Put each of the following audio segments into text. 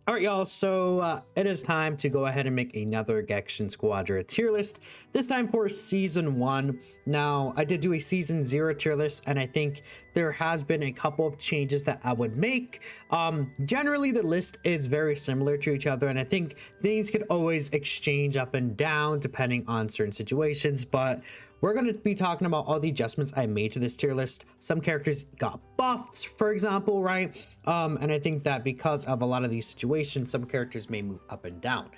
All right, y'all, so it is time to go ahead and make another Gekishin Squadra tier list, this time for Season 1. Now, I did do a Season 0 tier list, and I think there has been a couple of changes that I would make. Generally, the list is very similar to each other, and I think things could always exchange up and down depending on certain situations, but we're going to be talking about all the adjustments I made to this tier list. Some characters got buffed, for example, right? And I think that because of a lot of these situations, some characters may move up and down.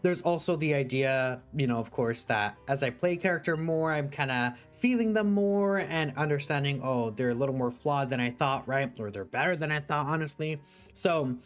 There's also the idea, of course, that as I play character more, I'm kind of feeling them more and understanding, oh, they're a little more flawed than I thought, right? Or they're better than I thought, honestly. So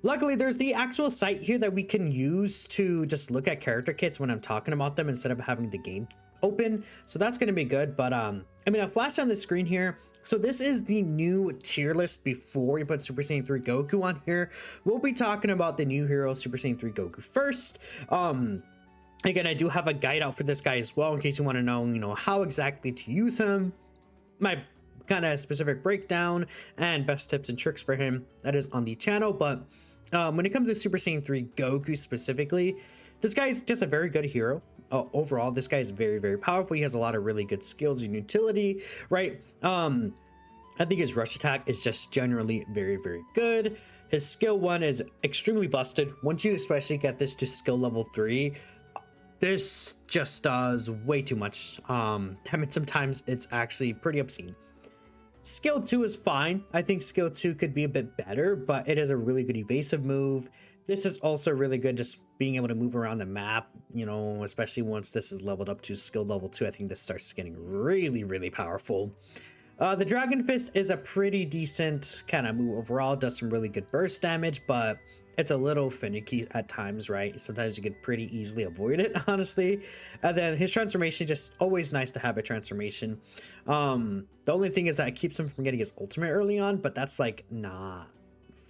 luckily, there's the actual site here that we can use to just look at character kits when I'm talking about them instead of having the game open, so that's going to be good. But I flashed on the screen here, so this is the new tier list before we put Super Saiyan 3 Goku on here. We'll be talking about the new hero Super Saiyan 3 Goku first. Again, I do have a guide out for this guy as well in case you want to know how exactly to use him, my kind of specific breakdown and best tips and tricks for him. That is on the channel. But when it comes to Super Saiyan 3 Goku specifically, this guy is just a very good hero. Overall, this guy is very, very powerful. He has a lot of really good skills and utility, right? I think his rush attack is just generally very, very good. His skill 1 is extremely busted. Once you especially get this to skill level 3, this just does way too much. Sometimes it's actually pretty obscene. Skill 2 is fine. I think skill 2 could be a bit better, but it is a really good evasive move. This is also really good, just being able to move around the map, especially once this is leveled up to skill level 2. I think this starts getting really, really powerful. The Dragon Fist is a pretty decent kind of move overall. Does some really good burst damage, but it's a little finicky at times, right? Sometimes you could pretty easily avoid it, honestly. And then his transformation, just always nice to have a transformation. The only thing is that it keeps him from getting his ultimate early on, but that's like not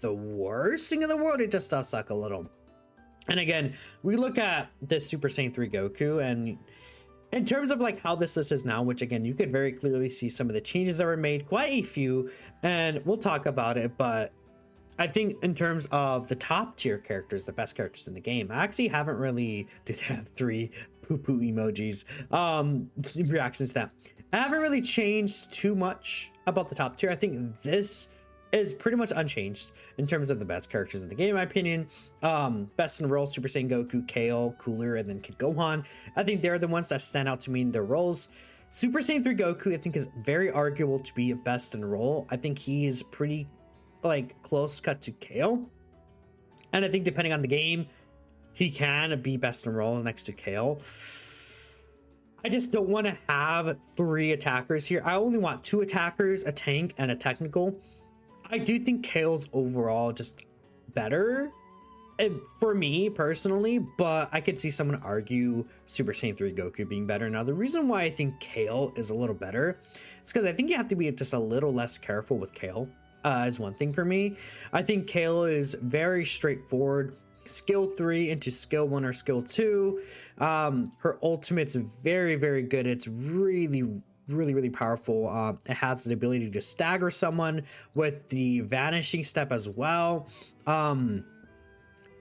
the worst thing in the world. It just does suck a little. And again, we look at this Super Saiyan 3 Goku, and in terms of like how this list is now, which again, you could very clearly see some of the changes that were made, quite a few, and we'll talk about it. But I think in terms of the top tier characters, the best characters in the game, I actually haven't really did have 3 poo-poo emojis reactions to that. I haven't really changed too much about the top tier. I think this is pretty much unchanged in terms of the best characters in the game, in my opinion. Best in the role, Super Saiyan Goku, Kale, Cooler, and then Kid Gohan. I think they're the ones that stand out to me in their roles. Super Saiyan 3 Goku, I think, is very arguable to be best in role. I think he is pretty close cut to Kale, and I think depending on the game, he can be best in role next to Kale. I just don't want to have 3 attackers here. I only want 2 attackers, a tank, and a technical. I do think Kale's overall just better for me personally, but I could see someone argue Super Saiyan 3 Goku being better. Now, the reason why I think Kale is a little better is because I think you have to be just a little less careful with Kale, is one thing for me. I think Kale is very straightforward. Skill 3 into skill 1 or skill 2. Her ultimate's very, very good. It's really powerful. It has the ability to stagger someone with the vanishing step as well.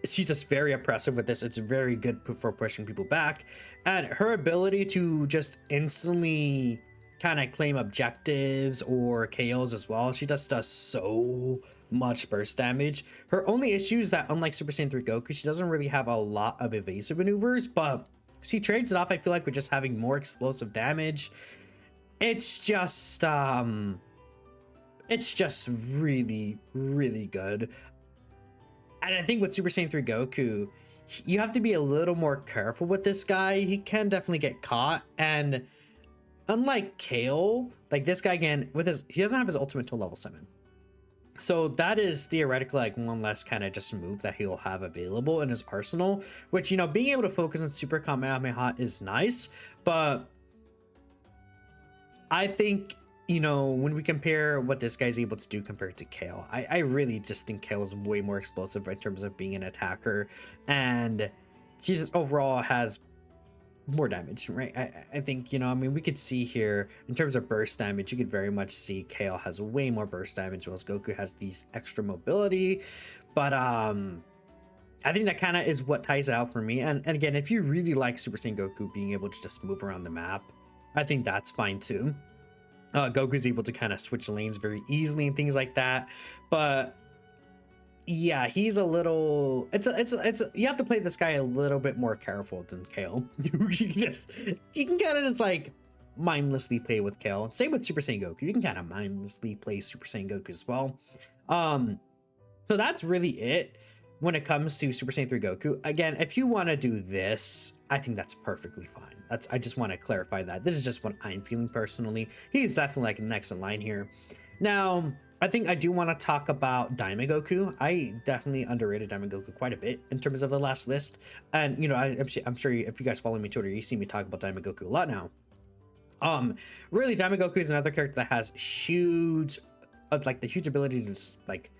She's just very oppressive with this. It's very good for pushing people back, and her ability to just instantly kind of claim objectives or KOs as well. She just does so much burst damage. Her only issue is that, unlike Super Saiyan 3 Goku, she doesn't really have a lot of evasive maneuvers, but she trades it off, I feel like, with just having more explosive damage. It's just really, really good. And I think with Super Saiyan 3 Goku, you have to be a little more careful with this guy. He can definitely get caught, and unlike Kale, like this guy, again, he doesn't have his ultimate till level 7. So that is theoretically like one less kind of just move that he'll have available in his arsenal, which, being able to focus on Super Kamehameha is nice, but I think, when we compare what this guy's able to do compared to Kale, I really just think Kale is way more explosive in terms of being an attacker, and she just overall has more damage, right? I think, you know, I mean, we could see here in terms of burst damage, you could very much see Kale has way more burst damage, whilst Goku has these extra mobility. But I think that kind of is what ties it out for me. And again, if you really like Super Saiyan Goku being able to just move around the map, I think that's fine too. Goku's able to kind of switch lanes very easily and things like that. But yeah, he's a little, you have to play this guy a little bit more careful than Kale. You can kind of just like mindlessly play with Kale. Same with Super Saiyan Goku. You can kind of mindlessly play Super Saiyan Goku as well. So that's really it when it comes to Super Saiyan 3 Goku. Again, if you want to do this, I think that's perfectly fine. I just want to clarify that. This is just what I'm feeling personally. He's definitely like next in line here. Now, I think I do want to talk about Daima Goku. I definitely underrated Daima Goku quite a bit in terms of the last list. And, you know, I'm sure if you guys follow me on Twitter, you see me talk about Daima Goku a lot now. Really, Daima Goku is another character that has huge, like the huge ability to just, like,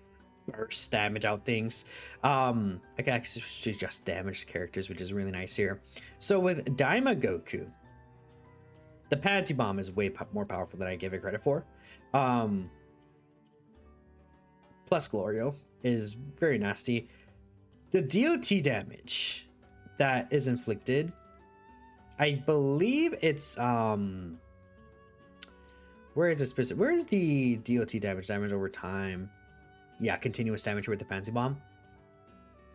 burst damage out things. I can actually just damage characters, which is really nice here. So with Daima Goku, the Pansy Bomb is way more powerful than I give it credit for. Plus Glorio is very nasty. The DOT damage that is inflicted, I believe it's where is it specific? Where is the DOT damage over time? Yeah, continuous damage with the Pansy Bomb.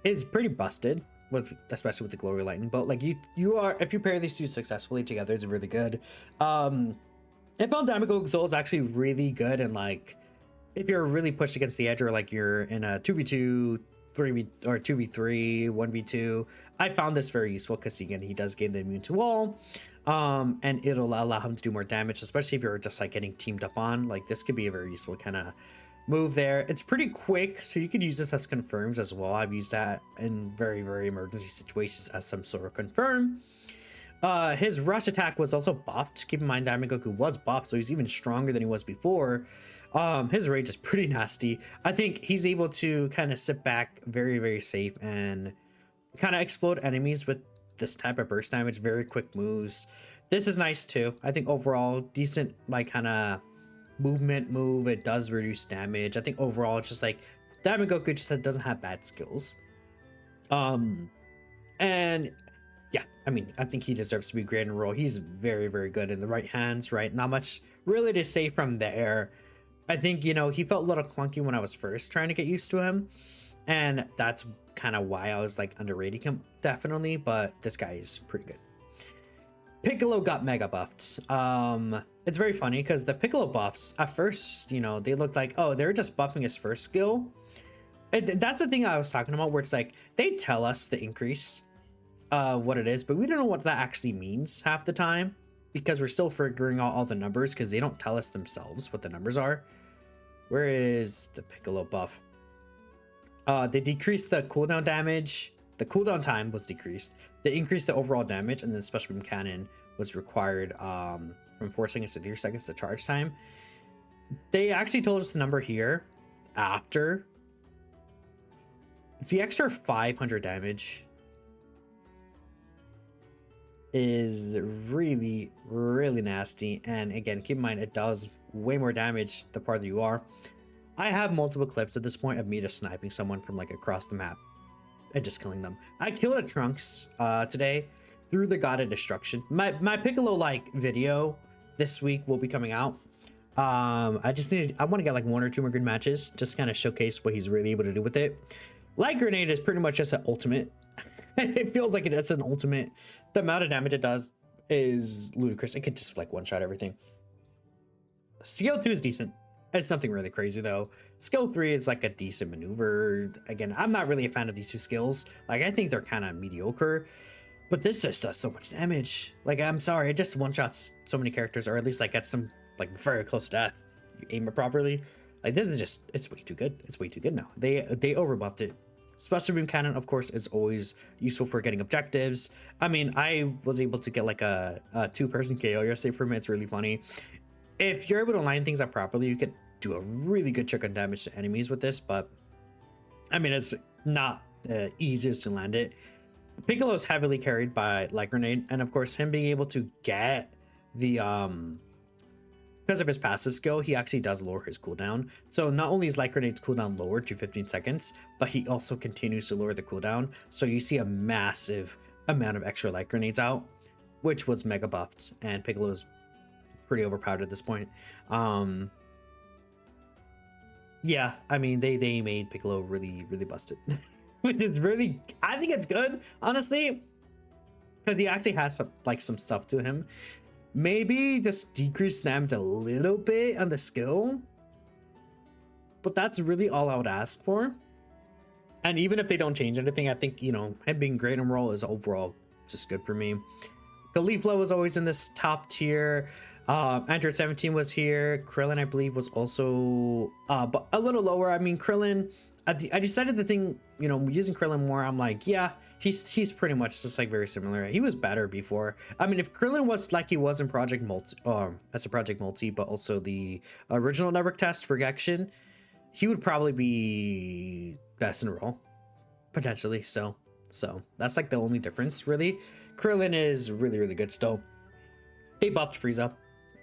It's pretty busted, especially with the Glory Lightning. But like you are, if you pair these two successfully together, it's really good. Inbound Daima Goku Soul is actually really good, and like if you're really pushed against the edge, or like you're in a 2v2, 3v or 2v3, 1v2, I found this very useful because again, he does gain the immune to wall, and it'll allow him to do more damage, especially if you're just like getting teamed up on. Like this could be a very useful kind of move there. It's pretty quick, so you could use this as confirms as well. I've used that in very, very emergency situations as some sort of confirm. His rush attack was also buffed. Keep in mind Daima Goku was buffed, so he's even stronger than he was before. His rage is pretty nasty. I think he's able to kind of sit back very, very safe and kind of explode enemies with this type of burst damage. Very quick moves. This is nice too. I think overall decent, like kind of movement move. It does reduce damage. I think overall it's just like Daima Goku just doesn't have bad skills. And yeah, I mean, I think he deserves to be great in role. He's very, very good in the right hands, right? Not much really to say from there. I think, you know, he felt a little clunky when I was first trying to get used to him, and that's kind of why I was like underrating him, definitely. But this guy is pretty good. Piccolo got mega buffed. It's very funny because the Piccolo buffs at first, you know, they looked like, oh, they're just buffing his first skill. That's the thing I was talking about, where it's like they tell us the increase what it is, but we don't know what that actually means half the time, because we're still figuring out all the numbers, because they don't tell us themselves what the numbers are. Where is the Piccolo buff? They decreased the cooldown damage. The cooldown time was decreased. They increased the overall damage, and then Special Beam Cannon was required from 4 seconds to 3 seconds to charge time. They actually told us the number here after. The extra 500 damage is really, really nasty. And again, keep in mind, it does way more damage the farther you are. I have multiple clips at this point of me just sniping someone from like across the map and just killing them. I killed a Trunks today through the God of Destruction. My Piccolo like video this week will be coming out. I want to get like 1 or 2 more good matches, just kind of showcase what he's really able to do with it. Light Grenade is pretty much just an ultimate. It feels like it's an ultimate. The amount of damage it does is ludicrous. It could just like one shot everything. Skill 2 is decent. It's nothing really crazy though. Skill 3 is like a decent maneuver. Again, I'm not really a fan of these two skills. Like, I think they're kind of mediocre, but this just does so much damage. Like, I'm sorry, it just one shots so many characters, or at least like gets them like very close to death. You aim it properly. Like, this is just, it's way too good. It's way too good now. They overbuffed it. Special Beam Cannon, of course, is always useful for getting objectives. I mean, I was able to get like a 2-person KO yesterday from it. It's really funny. If you're able to line things up properly, you could do a really good check on damage to enemies with this, but I mean, it's not the easiest to land it. Piccolo's heavily carried by Light Grenade, and of course him being able to get the because of his passive skill, he actually does lower his cooldown. So not only is Light Grenade's cooldown lowered to 15 seconds, but he also continues to lower the cooldown. So you see a massive amount of extra Light Grenades out, which was mega buffed, and Piccolo is pretty overpowered at this point. Yeah, I mean, they made Piccolo really, really busted. Which is really, I think it's good, honestly, because he actually has some stuff to him. Maybe just decrease damage a little bit on the skill, but that's really all I would ask for. And even if they don't change anything, I think, you know, him being great in roll is overall just good for me. Caulifla was always in this top tier. Android 17 was here. Krillin, I believe, was also but a little lower. I mean, Krillin, I decided the thing, you know, using Krillin more, I'm like, yeah, he's pretty much just like very similar. He was better before. I mean, if Krillin was like he was in Project Multi, as a Project Multi, but also the original network test for Gekishin, he would probably be best in roll, potentially. So that's like the only difference, really. Krillin is really, really good still. They buffed Frieza.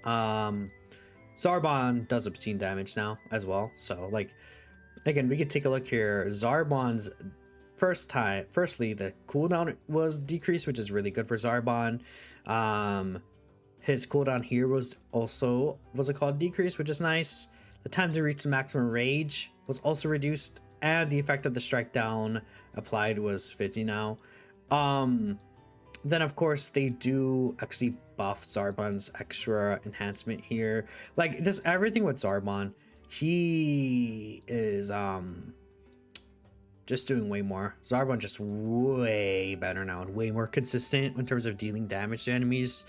Zarbon does obscene damage now as well. So like, again, we could take a look here. Zarbon's firstly, the cooldown was decreased, which is really good for Zarbon. His cooldown here was also, what's it called, decreased, which is nice. The time to reach the maximum rage was also reduced, and the effect of the strike down applied was 50 now. Then of course they do actually buff Zarbon's extra enhancement here. Like just everything with Zarbon, he is just doing way more. Zarbon just way better now and way more consistent in terms of dealing damage to enemies.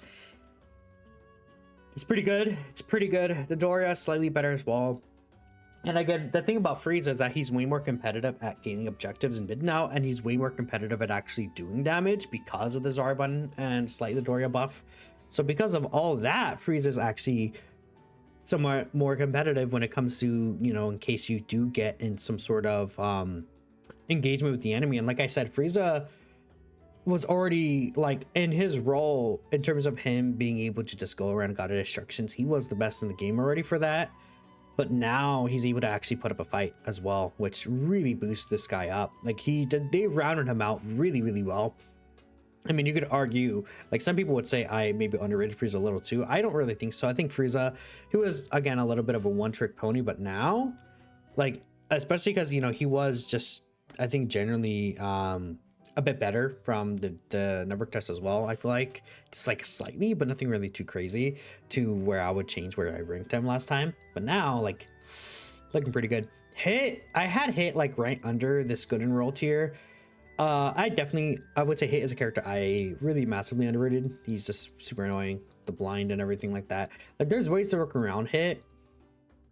It's pretty good. It's pretty good. The Doria slightly better as well. And again, the thing about Frieza is that he's way more competitive at gaining objectives in mid now, and he's way more competitive at actually doing damage because of the Zarbon and slightly Doria buff. So because of all that, Frieza is actually somewhat more competitive when it comes to, you know, in case you do get in some sort of engagement with the enemy. And like I said, Frieza was already like in his role in terms of him being able to just go around and gather instructions. He was the best in the game already for that. But now he's able to actually put up a fight as well, which really boosts this guy up. Like they rounded him out really, really well. I mean, you could argue, like some people would say I maybe underrated Frieza a little too. I don't really think so. I think Frieza, who was again a little bit of a one-trick pony, but now, like, especially because, you know, he was just, I think, generally a bit better from the network test as well. I feel like just like slightly, but nothing really too crazy to where I would change where I ranked him last time. But now, like, looking pretty good. Hit, I had Hit like right under this good and roll tier. I would say Hit is a character I really massively underrated. He's just super annoying, the blind and everything like that. Like there's ways to work around Hit,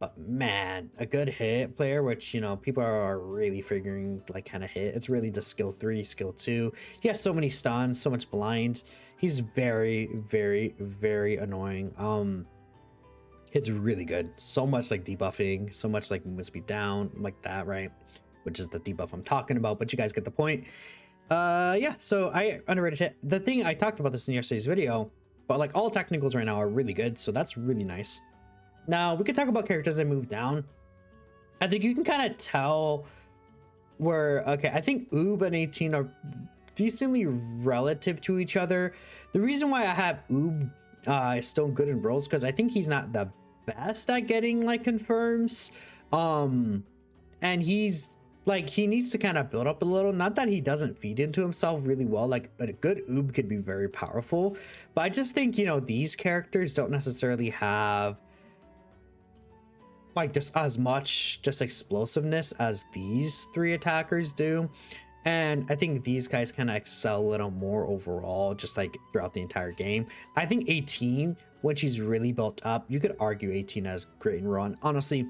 but man, a good Hit player, which, you know, people are really figuring like kind of Hit. It's really just skill 3, skill 2. He has so many stuns, so much blind. He's very, very, very annoying. It's really good. So much like debuffing, so much like movement speed down, like that, right? Which is the debuff I'm talking about, but you guys get the point. Yeah, so I underrated Hit. The thing, I talked about this in yesterday's video, but like all technicals right now are really good, so that's really nice. Now we could talk about characters that move down. I think you can kind of tell where, okay, I think Oob and 18 are decently relative to each other. The reason why I have Oob still good in rolls, because I think he's not the best at getting like confirms. And he's like, he needs to kind of build up a little. Not that he doesn't feed into himself really well. Like a good Oob could be very powerful, but I just think, you know, these characters don't necessarily have like just as much just explosiveness as these three attackers do. And I think these guys kind of excel a little more overall, just like throughout the entire game. I think 18, when she's really built up, you could argue 18 as great and run. Honestly,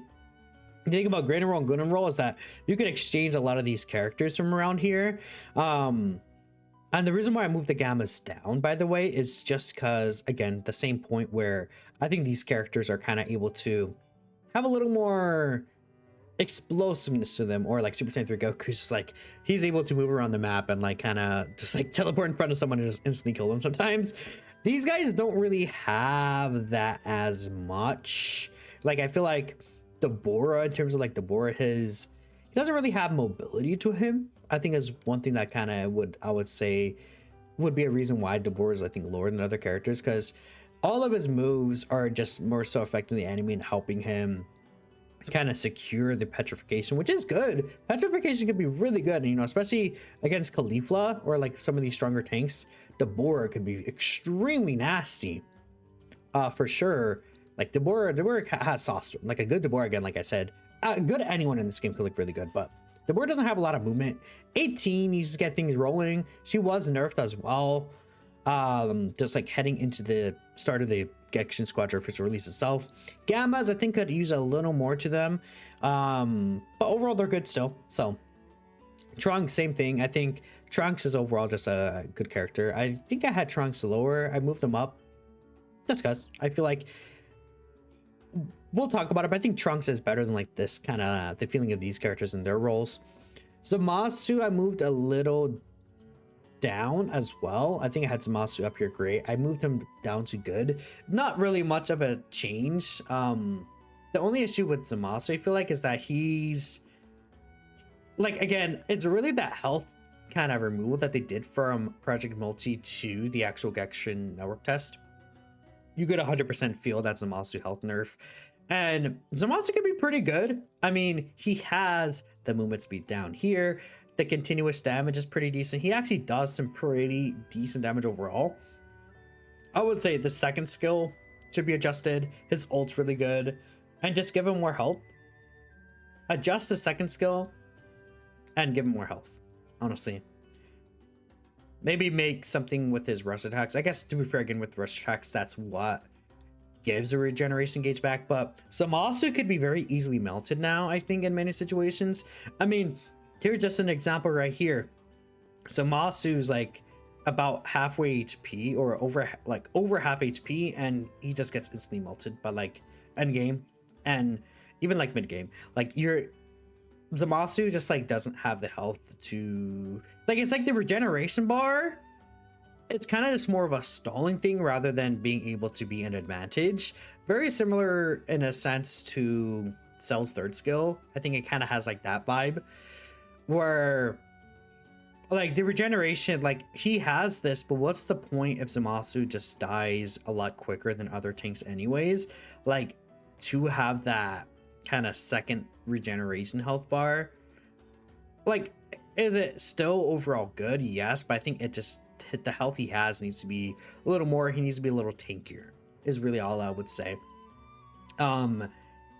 the thing about great and roll and good and roll is that you can exchange a lot of these characters from around here. And the reason why I moved the gammas down, by the way, is just because, again, the same point where I think these characters are kind of able to have a little more explosiveness to them, or like Super Saiyan 3 Goku's just like he's able to move around the map and like kind of just like teleport in front of someone and just instantly kill them sometimes. These guys don't really have that as much. Like I feel like Dabura, in terms of like Dabura, he doesn't really have mobility to him. I think is one thing that kind of I would say would be a reason why Dabura is I think lower than other characters, because all of his moves are just more so affecting the enemy and helping him kind of secure the petrification, which is good. Petrification can be really good, you know, especially against Caulifla or like some of these stronger tanks. Dabura could be extremely nasty, for sure. Like Dabura has sauce to him. Like a good Dabura, again, like I said, good anyone in this game could look really good, but Dabura doesn't have a lot of movement. 18 needs to get things rolling. She was nerfed as well. Just like heading into the start of the Gekishin Squadra official release itself. Gammas, I think, could use a little more to them, but overall they're good still. So Trunks, same thing. I think Trunks is overall just a good character. I think I had Trunks lower. I moved them up just because I feel like we'll talk about it, but I think Trunks is better than like this kind of the feeling of these characters and their roles. Zamasu I moved a little down as well. I think I had Zamasu up here great. I moved him down to good. Not really much of a change. The only issue with Zamasu I feel like is that he's like, again, it's really that health kind of removal that they did from Project Multi to the actual Gekishin network test. You get 100% feel that Zamasu health nerf, and Zamasu can be pretty good. I mean, he has the movement speed down here. The continuous damage is pretty decent. He actually does some pretty decent damage overall. I would say the second skill should be adjusted. His ult's really good, and just give him more health. Adjust the second skill and give him more health, honestly. Maybe make something with his rush attacks. I guess, to be fair, again, with rush attacks, that's what gives a regeneration gauge back. But Zamasu could be very easily melted now, I think, in many situations. I mean, here's just an example right here. Zamasu's like about halfway HP, or over half HP, and he just gets instantly melted by like end game and even like mid game. Like Zamasu just like doesn't have the health to like, it's like the regeneration bar. It's kind of just more of a stalling thing rather than being able to be an advantage. Very similar in a sense to Cell's third skill. I think it kind of has like that vibe where like the regeneration, like he has this, but what's the point if Zamasu just dies a lot quicker than other tanks anyways? Like, to have that kind of second regeneration health bar, like, is it still overall good? Yes, but I think it just hit the health he has needs to be a little more. He needs to be a little tankier is really all I would say.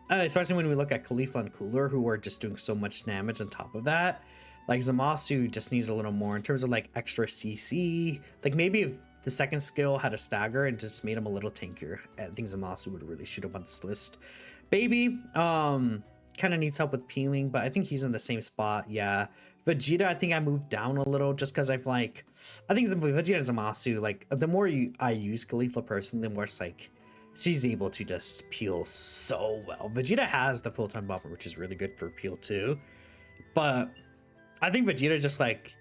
Especially when we look at Khalifa and Cooler, who are just doing so much damage on top of that. Like, Zamasu just needs a little more in terms of like extra CC. Like, maybe if the second skill had a stagger and just made him a little tankier, I think Zamasu would really shoot up on this list. Baby kind of needs help with peeling, but I think he's in the same spot. Yeah, Vegeta, I think I moved down a little just because I've like, I think Vegeta and Zamasu, like the more I use Caulifla personally, the more it's like she's able to just peel so well. Vegeta has the full-time bumper, which is really good for peel too, but I think Vegeta just like,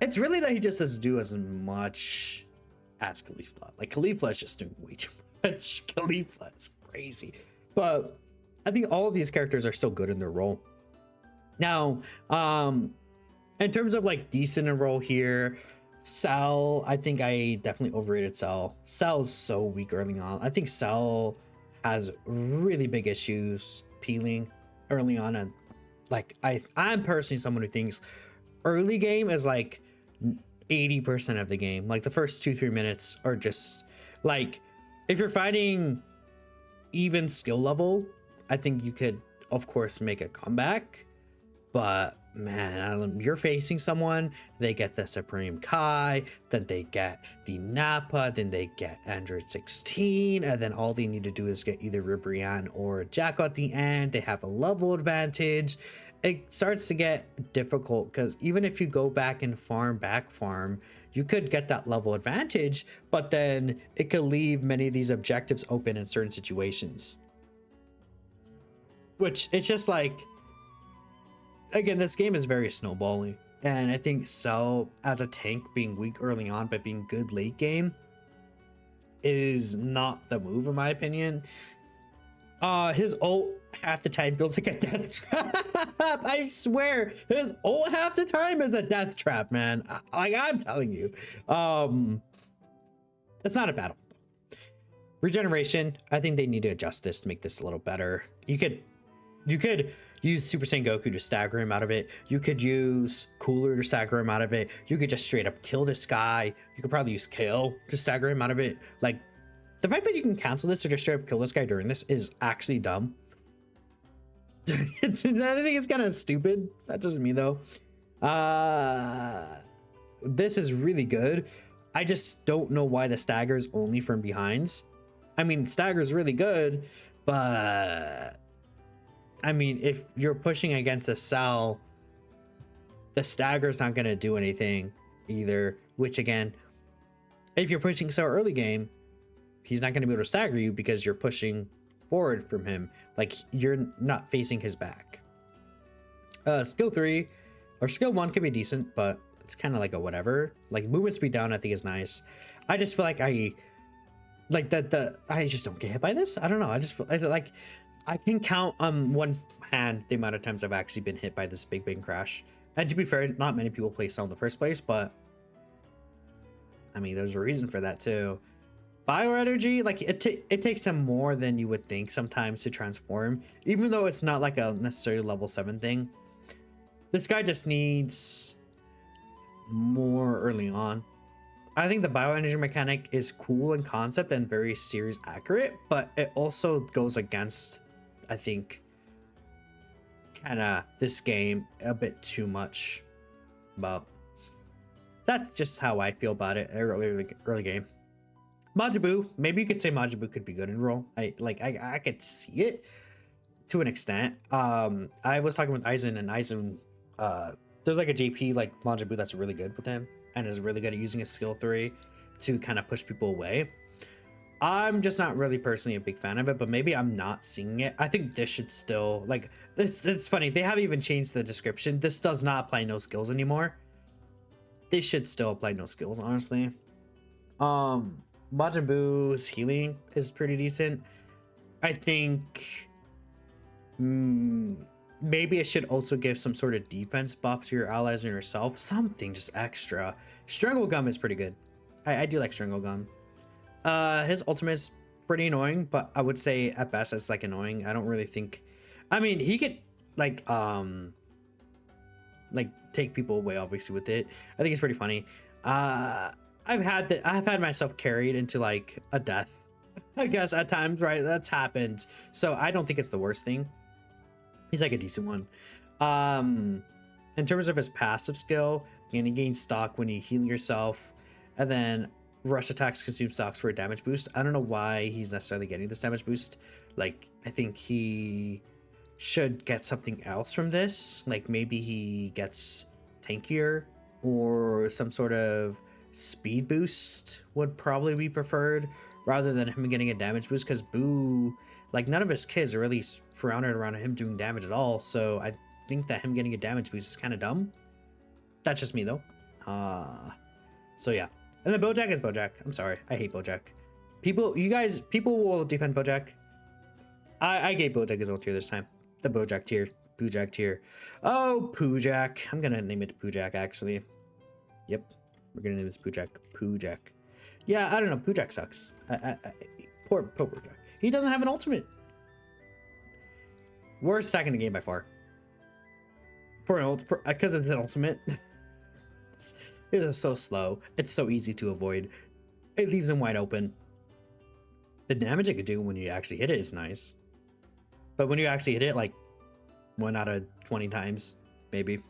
it's really that he just doesn't do as much as Caulifla. Like, Caulifla is just doing way too much. Caulifla is crazy, but I think all of these characters are still good in their role. Now, in terms of like decent in role here, Cell, I think I definitely overrated Cell. Cell's so weak early on. I think Cell has really big issues peeling early on, and like I'm personally someone who thinks early game is like 80% of the game. Like the first 2-3 minutes are just like, if you're fighting even skill level, I think you could of course make a comeback, but man, you're facing someone, they get the Supreme Kai, then they get the Nappa, then they get Android 16, and then all they need to do is get either Ribrianne or Jacko at the end. They have a level advantage. It starts to get difficult because even if you go back and back farm, you could get that level advantage, but then it could leave many of these objectives open in certain situations. which it's just like, again, this game is very snowballing. And I think Cell as a tank being weak early on, but being good late game is not the move in my opinion. His ult half the time feels like a death trap. I swear, his ult half the time is a death trap, man. Like I'm telling you. It's not a battle. Regeneration, I think they need to adjust this to make this a little better. You could use Super Saiyan Goku to stagger him out of it. You could use Cooler to stagger him out of it. You could just straight up kill this guy. You could probably use Kill to stagger him out of it. Like, the fact that you can cancel this or just straight up kill this guy during this is actually dumb. I think it's kind of stupid. That's just me though. This is really good. I just don't know why the stagger is only from behinds. I mean, stagger is really good, but I mean, if you're pushing against a Cell, the stagger is not going to do anything either. Which again, if you're pushing Cell early game, he's not going to be able to stagger you because you're pushing forward from him. Like, you're not facing his back. Skill 3 or skill 1 could be decent, but it's kind of like a whatever. Like, movement speed down I think is nice. I just feel like I just don't get hit by this. I don't know. I just feel like I can count on one hand the amount of times I've actually been hit by this Big Bang Crash. And to be fair, not many people play Cell in the first place, but I mean, there's a reason for that too. Bioenergy, like it takes him more than you would think sometimes to transform, even though it's not like a necessarily level 7 thing. This guy just needs more early on. I think the bioenergy mechanic is cool in concept and very series accurate, but it also goes against, I think, kind of this game a bit too much. But that's just how I feel about it early game. Majin Buu, maybe you could say Majin Buu could be good in role. I could see it to an extent. I was talking with Aizen, and Aizen, there's like a JP like Majin Buu that's really good with him and is really good at using his skill 3 to kind of push people away. I'm just not really personally a big fan of it, but maybe I'm not seeing it. I think this should still, like, it's funny, they haven't even changed the description. This does not apply no skills anymore. They should still apply no skills, honestly. Majin Buu's healing is pretty decent. I think maybe it should also give some sort of defense buff to your allies and yourself. Something just extra. Strangle Gum is pretty good. I do like Strangle Gum. His ultimate is pretty annoying, but I would say at best it's like annoying. I don't really think, I mean, he could like take people away obviously with it. I think it's pretty funny. I've had myself carried into like a death, I guess, at times, right? That's happened. So I don't think it's the worst thing. He's like a decent one. In terms of his passive skill, you gain stock when you heal yourself, and then rush attacks consume stocks for a damage boost. I don't know why he's necessarily getting this damage boost. Like, I think he should get something else from this. Like, maybe he gets tankier or some sort of speed boost would probably be preferred rather than him getting a damage boost, because Buu, like, none of his kids are really surrounded around him doing damage at all. So I think that him getting a damage boost is kind of dumb. That's just me though. So yeah. And then Bojack is Bojack. I'm sorry, I hate Bojack. People will defend Bojack. I gave Bojack his own tier this time. The Bojack tier. Bojack tier. Oh, Poojack. I'm gonna name it Poojack actually. Yep. We're gonna name this Poojack. Poojack. Yeah, I don't know. Poojack sucks. Poor Poojack. He doesn't have an ultimate. Worst stack in the game by far. Because it's an ultimate. It is so slow. It's so easy to avoid. It leaves him wide open. The damage it could do when you actually hit it is nice. But when you actually hit it, like 1 out of 20 times, maybe.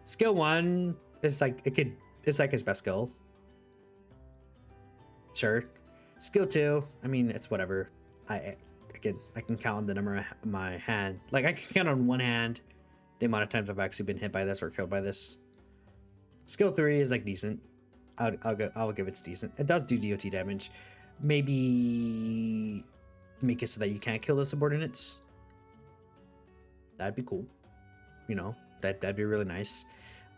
Skill 1 is like, it's like his best skill. Sure. Skill 2, I mean, it's whatever. I can count on the number of my hand. Like, I can count on one hand the amount of times I've actually been hit by this or killed by this. Skill 3 is like decent. I'll give it's decent. It does do DOT damage. Maybe make it so that you can't kill the subordinates. That'd be cool. You know, that'd be really nice.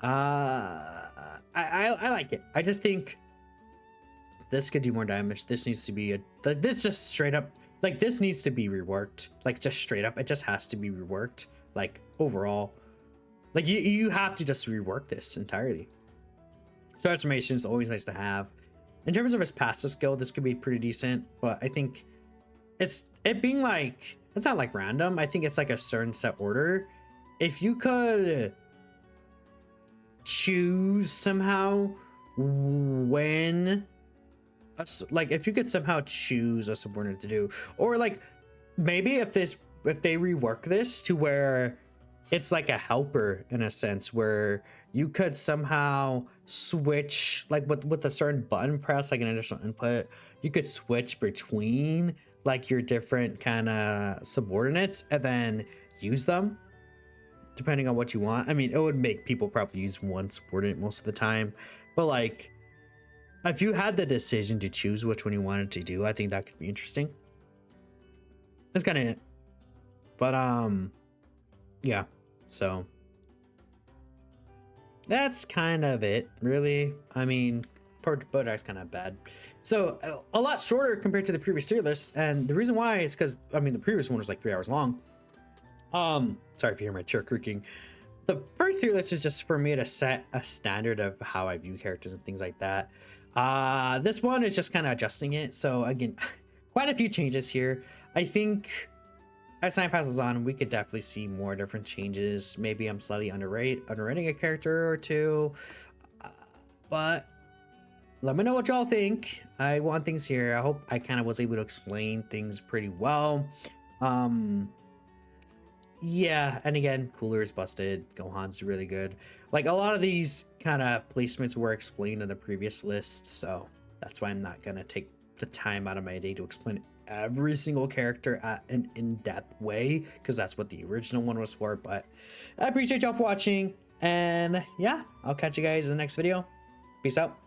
I like it. I just think this could do more damage. This needs to be this just straight up, like, this needs to be reworked. Like, just straight up, it just has to be reworked. Like, overall, like, you have to just rework this entirely. Transformation is always nice to have. In terms of his passive skill, this could be pretty decent, but I think it's not like random. I think it's like a certain set order. If you could choose somehow when, like, if you could somehow choose a subordinate to do, or like maybe if they rework this to where it's like a helper in a sense, where you could somehow switch, like with a certain button press, like an additional input, you could switch between like your different kind of subordinates and then use them depending on what you want. I mean, it would make people probably use one subordinate most of the time, but like if you had the decision to choose which one you wanted to do, I think that could be interesting. That's kind of it. But yeah, so that's kind of it, really. I mean, Bodai's kind of bad. So a lot shorter compared to the previous tier list, and the reason why is because, I mean, the previous one was like 3 hours long. Sorry if you hear my chair creaking. The first tier list is just for me to set a standard of how I view characters and things like that. This one is just kind of adjusting it. So again, quite a few changes here. I think as time passes on, we could definitely see more different changes. Maybe I'm slightly underrating a character or two, but let me know what y'all think. I want things here. I hope I kind of was able to explain things pretty well. Yeah, and again, Cooler is busted. Gohan's really good. Like, a lot of these kind of placements were explained in the previous list, so that's why I'm not gonna take the time out of my day to explain every single character at an in-depth way, because that's what the original one was for. But I appreciate y'all for watching, and yeah, I'll catch you guys in the next video. Peace out.